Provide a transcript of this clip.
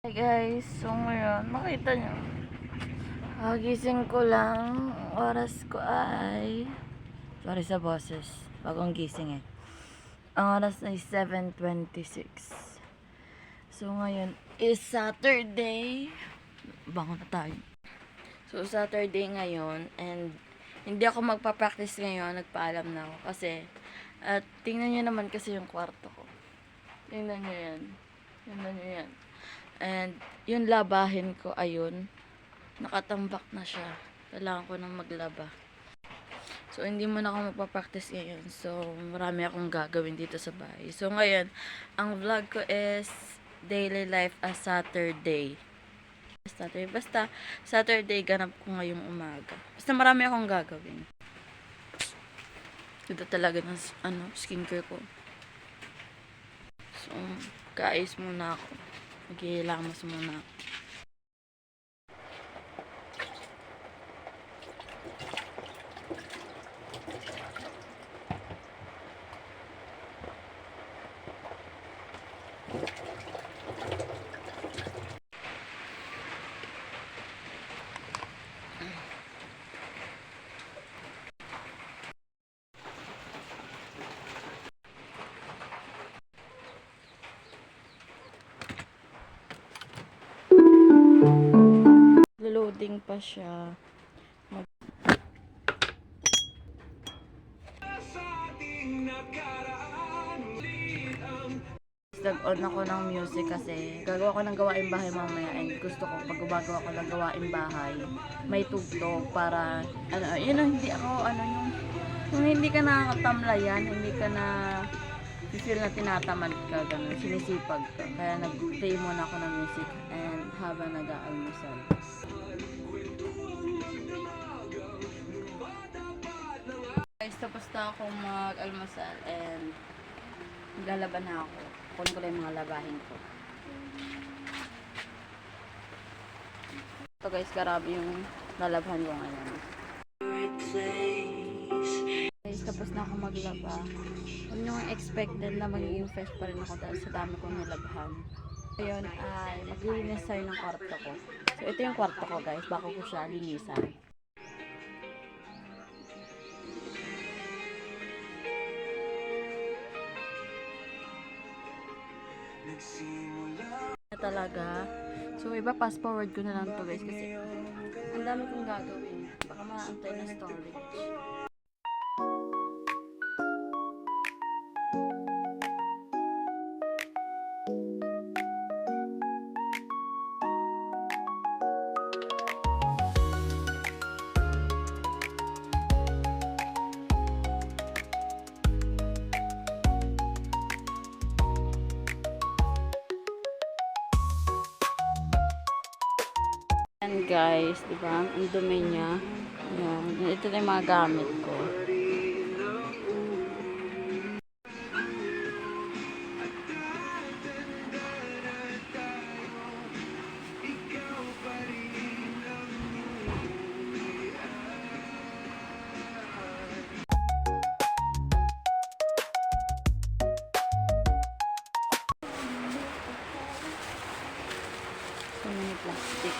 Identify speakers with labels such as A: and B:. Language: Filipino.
A: Hi guys, so ngayon, makita nyo, gising ko lang, ang oras ko ay, sorry sa boses, bagong gising eh. Ang oras ay 7:26. So ngayon is Saturday, bangon na tayo. So Saturday ngayon, and hindi ako magpa-practice ngayon, nagpaalam na ako kasi, at tingnan nyo naman kasi yung kwarto ko. Tingnan nyo yan. And yung labahin ko, ayun, nakatambak na siya. Kailangan ko nang maglaba. So, hindi mo na ako magpa-practice ngayon. So, marami akong gagawin dito sa bahay. So, ngayon, ang vlog ko is daily life as Saturday. Basta, Saturday, ganap ko ngayong umaga. Basta marami akong gagawin. Ito talaga ng skincare ko. So, kaayos muna ako. Maghihilamos muna ako. Loading pa siya. Nag-on ako ng music kasi gagawa ko ng gawain bahay mamaya, and gusto ko pag gumagawa ko ng gawain bahay may tugtog para yun ang hindi ako yung hindi ka nakakatamlayan, hindi ka na feel na tinatamad ka, ganun, sinisipag ka. Kaya nag-play muna ako ng music and habang nag-aalmusal. Guys, tapos na akong mag-almusal and maglalaban na ako. Kunin ko lang yung mga labahin ko. Ito guys, grabe yung nalabhan ko ngayon. Guys, tapos na ako maglaba. Huwag nyo expected na magiging fresh pa rin ako dahil sa dami kong nilabhan. Ngayon ay maglilinis tayo ng kwarto ko. So ito yung kwarto ko guys, bako ko siya linisan. Talaga. So iba, fast forward ko na lang to guys kasi ang dami kong gagawin. Baka maantay na storage. Yan guys, diba? Ang dumi niya. Yan. Ito na yung mga gamit ko. So many plastic.